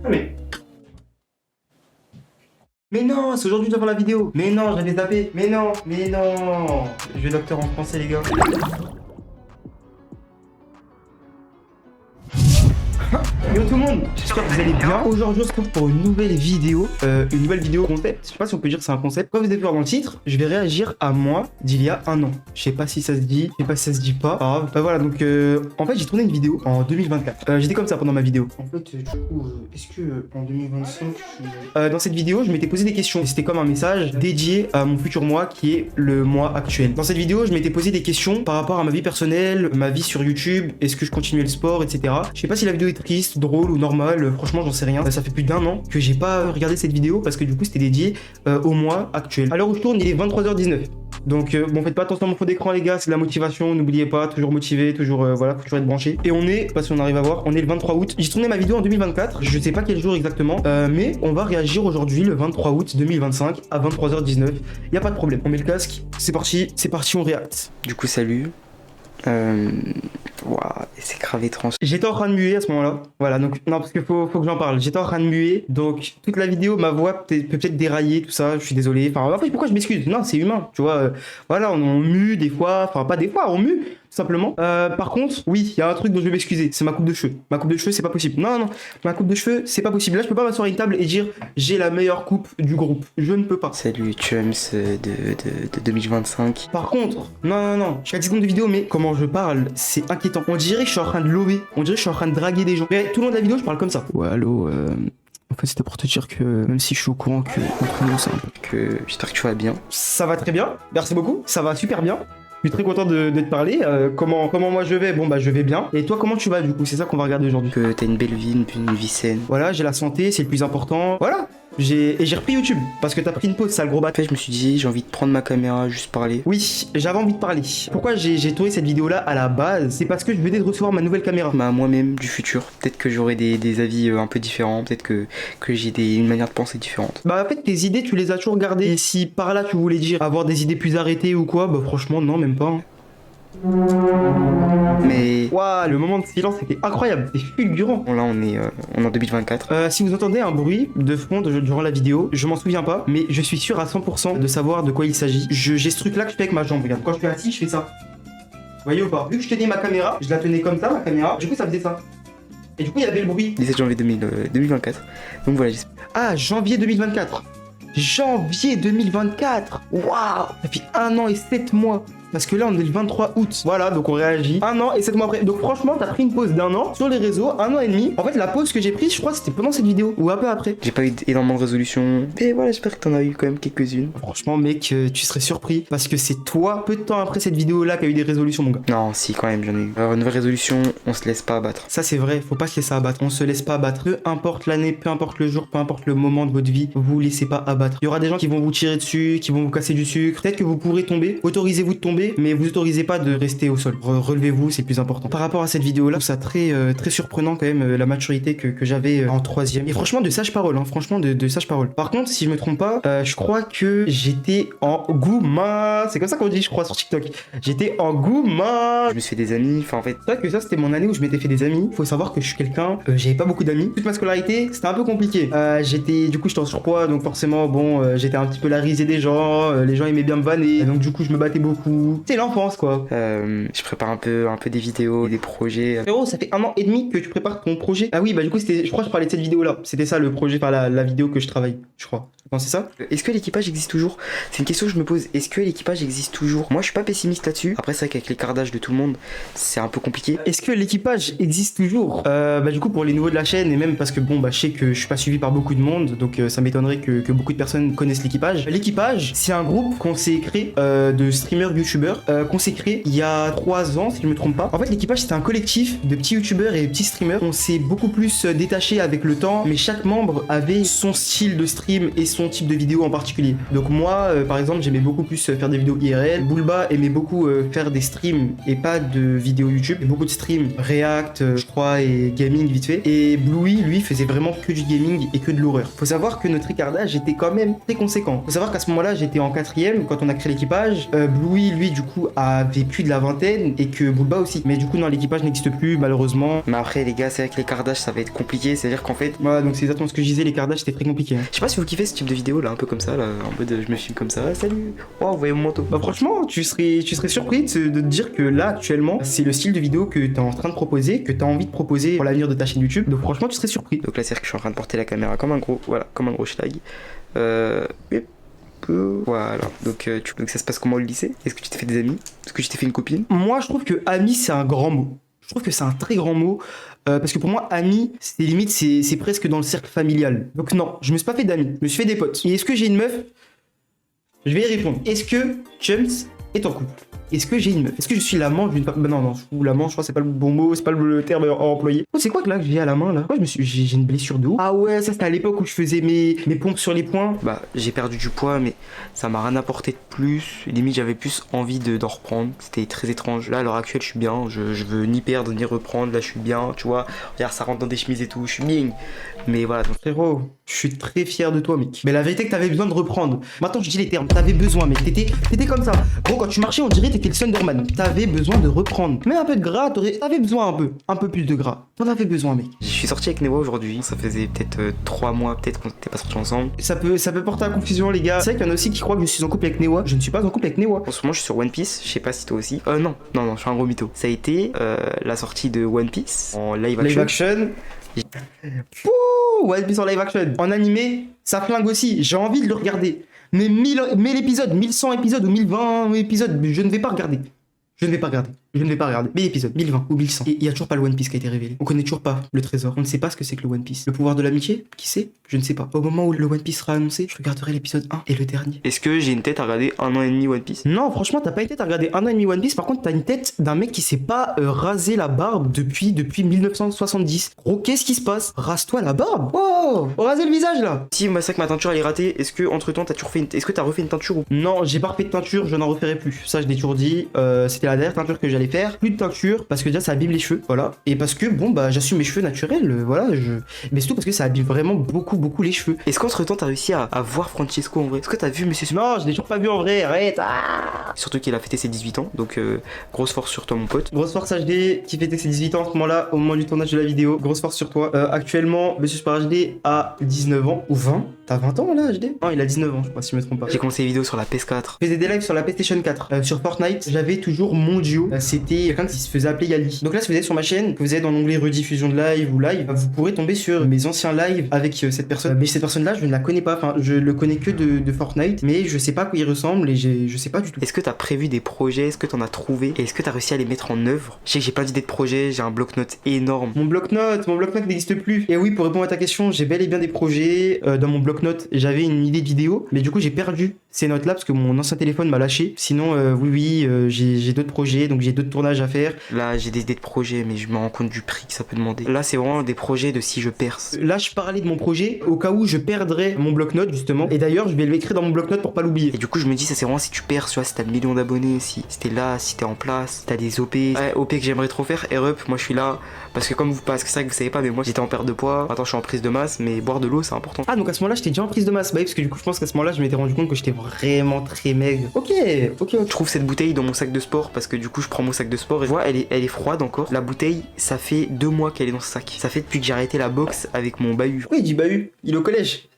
Mais... Mais non, c'est aujourd'hui que je dois faire la vidéo. Mais non, j'avais zappé. Mais non, mais non. Je vais docteur en français, les gars. Yo tout le monde, j'espère que vous allez bien. Aujourd'hui on se retrouve pour une nouvelle vidéo concept. Je sais pas si on peut dire que c'est un concept. Comme vous avez pu voir dans le titre, je vais réagir à moi d'il y a un an. Je sais pas si ça se dit, je sais pas si ça se dit pas. Ah, bah voilà, donc en fait j'ai tourné une vidéo en 2024. J'étais comme ça pendant ma vidéo. En fait du coup, est-ce que en 2025, dans cette vidéo je m'étais posé des questions. C'était comme un message dédié à mon futur moi qui est le moi actuel. Dans cette vidéo je m'étais posé des questions par rapport à ma vie personnelle, ma vie sur YouTube, est-ce que je continuais le sport, etc. Je sais pas si la vidéo est triste, drôle ou normale, franchement j'en sais rien. Ça fait plus d'un an que j'ai pas regardé cette vidéo parce que du coup c'était dédié au mois actuel. À l'heure où je tourne il est 23h19. Donc bon, faites pas attention à mon fond d'écran les gars, c'est de la motivation, n'oubliez pas, toujours motivé, toujours voilà, faut toujours être branché. Et on est, je sais pas si on arrive à voir, on est le 23 août. J'ai tourné ma vidéo en 2024, je sais pas quel jour exactement, mais on va réagir aujourd'hui le 23 août 2025 à 23h19. Y a pas de problème, on met le casque, c'est parti, on réacte. Du coup salut. Waouh, c'est grave étrange. J'étais en train de muer à ce moment-là. Voilà, donc non, parce qu'il faut que j'en parle. J'étais en train de muer, donc toute la vidéo, ma voix peut peut-être dérailler, tout ça. Je suis désolé. Enfin, en fait, pourquoi je m'excuse? Non, c'est humain. Tu vois, voilà, on mue des fois. Enfin, pas des fois, on mue, tout simplement. Par contre, oui, il y a un truc dont je vais m'excuser. C'est ma coupe de cheveux. Ma coupe de cheveux, c'est pas possible. Non, ma coupe de cheveux, c'est pas possible. Là, je peux pas m'asseoir à une table et dire j'ai la meilleure coupe du groupe. Je ne peux pas. Salut Chums de 2025. Par contre, non, je suis à 10 secondes de vidéo, mais comment je parle, c'est inquiétant. On dirait que je suis en train de lober, on dirait que je suis en train de draguer des gens. Mais tout le long de la vidéo, je parle comme ça. Ouais, allô, en fait, c'était pour te dire que même si je suis au courant que entre nous, c'est un peu... Que j'espère que tu vas bien. Ça va très bien, merci beaucoup, ça va super bien. Je suis très content de te parler. Comment moi je vais? Bon bah je vais bien. Et toi comment tu vas du coup? C'est ça qu'on va regarder aujourd'hui. Que t'as une belle vie, une vie saine. Voilà, j'ai la santé, c'est le plus important. Voilà. J'ai repris YouTube parce que t'as pris une pause, sale gros bat. En fait, je me suis dit, j'ai envie de prendre ma caméra, juste parler. Oui, j'avais envie de parler. Pourquoi j'ai tourné cette vidéo là à la base? C'est parce que je venais de recevoir ma nouvelle caméra. Bah, moi-même du futur. Peut-être que j'aurai des avis un peu différents. Peut-être que j'ai une manière de penser différente. Bah, en fait, tes idées, tu les as toujours gardées. Et si par là tu voulais dire avoir des idées plus arrêtées ou quoi, bah, franchement, non, même pas. Hein. Mais waouh, le moment de silence était incroyable, c'était fulgurant. bon, là on est en 2024. Si vous entendez un bruit de fond durant la vidéo, je m'en souviens pas, mais je suis sûr à 100% de savoir de quoi il s'agit. J'ai ce truc là que je fais avec ma jambe, regarde. Quand je suis assis, je fais ça. Vous voyez ou pas? Vu que je tenais ma caméra, je la tenais comme ça, ma caméra, du coup ça faisait ça. Et du coup il y avait le bruit. 17 janvier 2024. Donc voilà, ah, janvier 2024. Janvier 2024. Waouh, ça fait 1 an et 7 mois. Parce que là on est le 23 août. Voilà, donc on réagit 1 an et 7 mois après. Donc franchement t'as pris une pause d'1 an sur les réseaux, 1 an et demi. En fait la pause que j'ai prise, je crois c'était pendant cette vidéo ou un peu après. J'ai pas eu énormément de résolutions. Mais voilà, j'espère que t'en as eu quand même quelques-unes. Franchement mec, tu serais surpris. Parce que c'est toi, peu de temps après cette vidéo là, qui a eu des résolutions mon gars. Non, si quand même j'en ai eu. Alors une nouvelle résolution, on se laisse pas abattre. Ça c'est vrai, faut pas se laisser abattre. On se laisse pas abattre. Peu importe l'année, peu importe le jour, peu importe le moment de votre vie, vous laissez pas abattre. Il y aura des gens qui vont vous tirer dessus, qui vont vous casser du sucre. Peut-être que vous pourrez tomber. Autorisez-vous de tomber, mais vous autorisez pas de rester au sol. Relevez-vous, c'est le plus important. Par rapport à cette vidéo là, je trouve ça très surprenant quand même la maturité que j'avais en 3ème. Et franchement de sage parole, hein, franchement de sage parole. Par contre, si je me trompe pas, je crois que j'étais en gouma. C'est comme ça qu'on dit, je crois, sur TikTok. J'étais en gouma. Je me suis fait des amis, enfin en fait. C'est vrai que ça c'était mon année où je m'étais fait des amis. Faut savoir que je suis quelqu'un, j'avais pas beaucoup d'amis. Toute ma scolarité, c'était un peu compliqué. J'étais en surpoids, donc forcément bon, j'étais un petit peu la risée des gens. Les gens aimaient bien me vanner, donc du coup je me battais beaucoup. C'est l'enfance quoi. Je prépare un peu des vidéos, des projets. Frérot, ça fait 1 an et demi que tu prépares ton projet. Ah oui, bah du coup, je crois que je parlais de cette vidéo-là. C'était ça le projet, enfin la vidéo que je travaille, je crois. Non, c'est ça? Est-ce que l'équipage existe toujours? C'est une question que je me pose. Est-ce que l'équipage existe toujours? Moi, je suis pas pessimiste là-dessus. Après, c'est vrai qu'avec l'écartage de tout le monde, c'est un peu compliqué. Est-ce que l'équipage existe toujours? Bah du coup, pour les nouveaux de la chaîne, et même parce que bon, bah je sais que je suis pas suivi par beaucoup de monde, donc ça m'étonnerait que beaucoup de personnes connaissent l'équipage. L'équipage, c'est un groupe qu'on s'est créé de streamers, youtubeurs, qu'on s'est créé il y a 3 ans, si je me trompe pas. En fait, l'équipage, c'était un collectif de petits youtubeurs et de petits streamers. On s'est beaucoup plus détaché avec le temps, mais chaque membre avait son style de stream et son type de vidéo en particulier. Donc moi, par exemple, j'aimais beaucoup plus faire des vidéos IRL. Boulba aimait beaucoup faire des streams et pas de vidéos YouTube. Et beaucoup de streams React, je crois, et gaming vite fait. Et Bluey, lui, faisait vraiment que du gaming et que de l'horreur. Faut savoir que notre écartage était quand même très conséquent. Faut savoir qu'à ce moment-là, j'étais en 4ème quand on a créé l'équipage. Bluey, lui, du coup, avait plus de la vingtaine et que Boulba aussi. Mais du coup, non, l'équipage n'existe plus, malheureusement. Mais après, les gars, c'est avec l'écartage, ça va être compliqué. C'est-à-dire qu'en fait, Voilà, donc c'est exactement ce que je disais, l'écartage, c'était très compliqué. Hein. je sais pas si vous kiffez ce type de vidéo là, un peu comme ça, là, en mode je me filme comme ça. Ah, salut, oh, vous voyez mon manteau. Bah franchement, tu serais surpris de te dire que là, actuellement, c'est le style de vidéo que t'es en train de proposer, que t'as envie de proposer pour l'avenir de ta chaîne YouTube. Donc franchement, tu serais surpris. Donc là, c'est-à-dire que je suis en train de porter la caméra comme un gros, voilà, comme un gros schlag. Voilà, donc ça se passe comment au lycée? Est-ce que tu t'es fait des amis? Est-ce que tu t'es fait une copine? Moi, je trouve que ami, c'est un grand mot. Je trouve que c'est un très grand mot. Parce que pour moi, ami, c'est limite, c'est presque dans le cercle familial. Donc non, je me suis pas fait d'amis, je me suis fait des potes. Et est-ce que j'ai une meuf? Je vais y répondre. Est-ce que Chums est en couple? Est-ce que j'ai une meuf? Est-ce que je suis l'amant d'une femme? Bah non, l'amant, je crois que c'est pas le bon mot, c'est pas le terme employé. Oh, c'est quoi que là que j'ai à la main là? Pourquoi j'ai une blessure de haut? Ah ouais, ça c'était à l'époque où je faisais mes pompes sur les poings. Bah, j'ai perdu du poids, mais ça m'a rien apporté de plus. Limite, j'avais plus envie d'en reprendre. C'était très étrange. Là, à l'heure actuelle, je suis bien. Je veux ni perdre ni reprendre. Là, je suis bien, tu vois. Regarde, ça rentre dans des chemises et tout. Je suis bien. Mais voilà. Donc... Frérot, je suis très fier de toi, mec. Mais la vérité, que t'avais besoin de reprendre. Maintenant, je dis les termes. T'avais besoin, mec. T'étais comme ça. Gros, quand tu marchais, on dirait que t'étais le Sunderman. T'avais besoin de reprendre. Mais un peu de gras, t'avais besoin un peu plus de gras. T'en avais besoin, mec. Je suis sorti avec Newa aujourd'hui. Ça faisait peut-être 3 mois, peut-être qu'on n'était pas sortis ensemble. Ça peut porter à confusion, les gars. C'est vrai qu'il y en a aussi qui croient que je suis en couple avec Newa. Je ne suis pas en couple avec Newa. En ce moment, je suis sur One Piece. Je sais pas si toi aussi. Non, je suis un gros mytho. Ça a été la sortie de One Piece en live action. Live action. Pouh, One Piece en live action. En animé, ça flingue aussi. J'ai envie de le regarder. Mais 1000 épisodes, 1100 épisodes ou 1020 épisodes, je ne vais pas regarder. Je ne vais pas regarder. 1000 épisodes, 1020 ou 1100. Et il y a toujours pas le One Piece qui a été révélé. On connaît toujours pas le trésor. On ne sait pas ce que c'est que le One Piece. Le pouvoir de l'amitié? Qui sait? Je ne sais pas. Au moment où le One Piece sera annoncé, je regarderai l'épisode 1 et le dernier. Est-ce que j'ai une tête à regarder 1 an et demi One Piece? Non, franchement, t'as pas une tête à regarder 1 an et demi One Piece. Par contre, t'as une tête d'un mec qui s'est pas rasé la barbe depuis 1970. Gros, qu'est-ce qui se passe? Rase-toi la barbe. Oh, raser le visage là. Si, moi, c'est que ma teinture elle est ratée. Est-ce que entre temps, est-ce que t'as refait une teinture ou? Non, j'ai pas refait de teinture, je n'en referai plus. Ça, je l'ai toujours dit. C'était la dernière teinture que j'allais faire. Plus de teinture parce que déjà ça abîme les cheveux, voilà. Et parce que bon bah j'assume mes cheveux naturels, voilà. Mais surtout parce que ça abîme vraiment beaucoup les cheveux. Est-ce qu'entre temps t'as réussi à voir Francesco en vrai? Est-ce que t'as vu Monsieur? Non, je l'ai toujours pas vu en vrai. Arrête. Surtout qu'il a fêté ses 18 ans, donc grosse force sur toi mon pote. Grosse force HD qui fêtait ses 18 ans à ce moment-là, au moment du tournage de la vidéo. Grosse force sur toi. Actuellement, Monsieur Super HD a 19 ans ou 20. T'as 20 ans là HD? Non, il a 19 ans, je crois si je me trompe pas. J'ai commencé les vidéos sur la PS4. Je faisais des lives sur la PlayStation 4. Sur Fortnite, j'avais toujours mon duo. C'était quelqu'un qui se faisait appeler Yali. Donc là, si vous êtes sur ma chaîne, que vous êtes dans l'onglet rediffusion de live ou live, vous pourrez tomber sur mes anciens lives avec cette personne. Mais cette personne-là, je ne la connais pas. Enfin, je le connais que de Fortnite, mais je sais pas à quoi il ressemble et je sais pas du tout. Est-ce que t'as prévu des projets? Est-ce que t'en as trouvé? Et est-ce que t'as réussi à les mettre en œuvre? Je sais que j'ai plein d'idées de projets, j'ai un bloc-notes énorme. Mon bloc-notes n'existe plus. Et oui, pour répondre à ta question, j'ai bel et bien des projets. Dans mon bloc-notes, j'avais une idée de vidéo, mais du coup, j'ai perdu ces notes-là parce que mon ancien téléphone m'a lâché. Sinon, oui, j'ai d'autres projets, donc j'ai d'autres tournages à faire. Là, j'ai des idées de projets, mais je me rends compte du prix que ça peut demander. Là, c'est vraiment des projets de si je perce. Là, je parlais de mon projet au cas où je perdrais mon bloc-notes, justement. Et d'ailleurs, je vais l'écrire dans mon bloc-notes pour pas l'oublier. Et du coup, je me dis, ça c'est vraiment si tu perds, tu vois, si t'as le million d'abonnés, si t'es là, si t'es en place, si t'as des OP. Ouais, OP que j'aimerais trop faire, Air Up, moi je suis là. Parce que parce que c'est vrai que vous savez pas, mais moi j'étais en perte de poids. Attends, je suis en prise de masse, mais boire de l'eau, c'est important. Ah, donc à ce moment-là, j'étais déjà en prise de masse. Bah oui, parce que du coup, je pense qu'à ce moment-là, je m'étais rendu compte que j'étais vraiment très maigre. Ok. Je trouve cette bouteille dans mon sac de sport parce que du coup, je prends mon sac de sport et je vois, elle est froide encore. La bouteille, ça fait 2 mois qu'elle est dans ce sac. Ça fait depuis que j'ai arrêté la boxe avec mon bahut. Pourquoi il dit bahut? Il est au collège.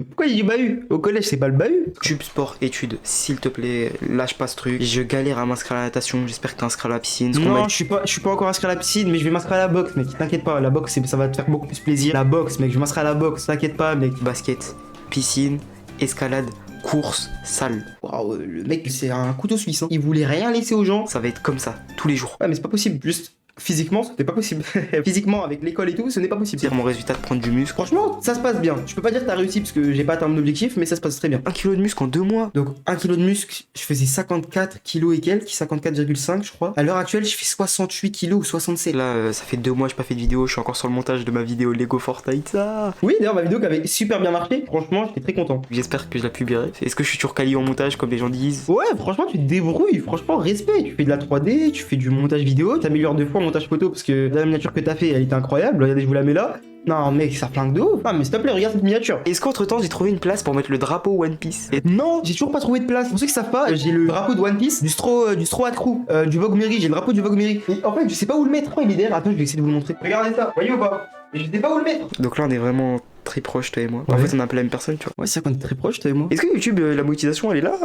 Pourquoi il dit bahut? Au collège, c'est pas le bahut. Tube sport études, s'il te plaît, lâche pas ce truc. Je galère à m'inscrire à la natation. J'espère que t'es inscrit à la piscine. Non, je suis pas encore inscrit à la piscine, mais je vais m'inscrire à la boxe, mec. T'inquiète pas, la boxe, ça va te faire beaucoup plus plaisir. La boxe, mec, je vais m'inscrire à la boxe. T'inquiète pas, mec. Basket, piscine, escalade, course, salle. Waouh, le mec, c'est un couteau suisse. Hein. Il voulait rien laisser aux gens. Ça va être comme ça tous les jours. Ouais, mais c'est pas possible. Juste physiquement, c'était pas possible. Physiquement, avec l'école et tout, ce n'est pas possible. C'est mon résultat de prendre du muscle. Franchement, ça se passe bien. Je peux pas dire que t'as réussi parce que j'ai pas atteint mon objectif, mais ça se passe très bien. 1 kg de muscle en 2 mois. Donc 1 kg de muscle, je faisais 54 kg et quelques, 54,5 je crois. À l'heure actuelle, je fais 68 kg ou 67. Là, ça fait 2 mois, j'ai pas fait de vidéo, je suis encore sur le montage de ma vidéo Lego Fortnite, ça. Oui, d'ailleurs, ma vidéo qui avait super bien marché. Franchement, j'étais très content. J'espère que je la publierai. Est-ce que je suis toujours quali en montage comme les gens disent? Ouais, franchement, tu te débrouilles. Franchement, respect. Tu fais de la 3D, tu fais du montage vidéo, t'améliores 2 fois en montage photo parce que la miniature que t'as fait, elle était incroyable. Regardez, je vous la mets là. Non, mec, ça flingue de ouf. Ah, mais s'il te plaît, regarde cette miniature. Est-ce qu'entre temps, j'ai trouvé une place pour mettre le drapeau One Piece? Et Non, j'ai toujours pas trouvé de place. Pour ceux qui savent pas, j'ai le drapeau de One Piece, du Straw Hat Crew, du Vogue Mary. J'ai le drapeau du Vogue Mary. Et en fait, je sais pas où le mettre. Oh, il est derrière. Attends, je vais essayer de vous le montrer. Regardez ça. Voyez ou pas? Et je sais pas où le mettre. donc là, on est vraiment très proches, toi et moi. Ouais. En fait, on est un peu la même personne, tu vois. Ouais, c'est vrai qu'on est très proches, toi et moi. Est-ce que YouTube, la monétisation, elle est là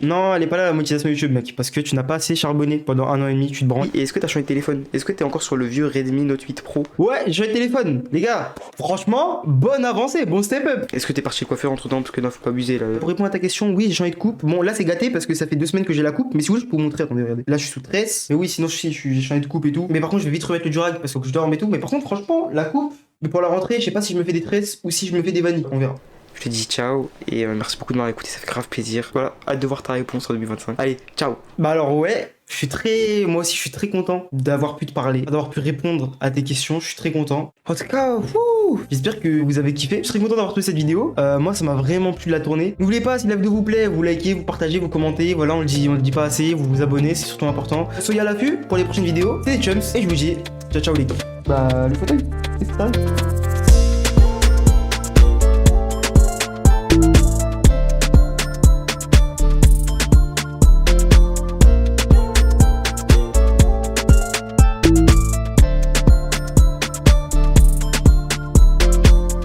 Non, elle est pas là la monétisation YouTube, mec, parce que tu n'as pas assez charbonné pendant 1 an et demi, tu te branles. Et est-ce que t'as changé de téléphone? Est-ce que t'es encore sur le vieux Redmi Note 8 Pro? Ouais, j'ai changé de téléphone, les gars. Franchement, bonne avancée, bon step up. Est-ce que t'es parti chez le coiffeur entre temps? Parce que non, faut pas abuser là. Pour répondre à ta question, oui, j'ai changé de coupe. Bon, là, c'est gâté parce que ça fait 2 semaines que j'ai la coupe, mais si vous voulez, je peux vous montrer. Attendez, regardez. Là, je suis sous tresse. Mais oui, sinon, j'ai changé de coupe et tout. Mais par contre, je vais vite remettre le durag parce que je dors et tout. Mais par contre, franchement, la coupe, mais pour la rentrée, je sais pas si je me fais des tresses ou si je me fais des vanilles. On verra. Je te dis ciao et merci beaucoup de m'avoir écouté, ça fait grave plaisir. Voilà, hâte de voir ta réponse en 2025. Allez, ciao. Bah alors ouais, moi aussi je suis très content d'avoir pu te parler, d'avoir pu répondre à tes questions, je suis très content. En tout cas, j'espère que vous avez kiffé. Je serais content d'avoir trouvé cette vidéo. Moi ça m'a vraiment plu de la tourner. N'oubliez pas, si la vidéo vous plaît, vous likez, vous partagez, vous commentez. Voilà, on le dit pas assez, vous vous abonnez, c'est surtout important. Soyez à l'affût pour les prochaines vidéos. C'est les Chums et je vous dis ciao ciao les gars. Bah le fauteuil, c'est ça.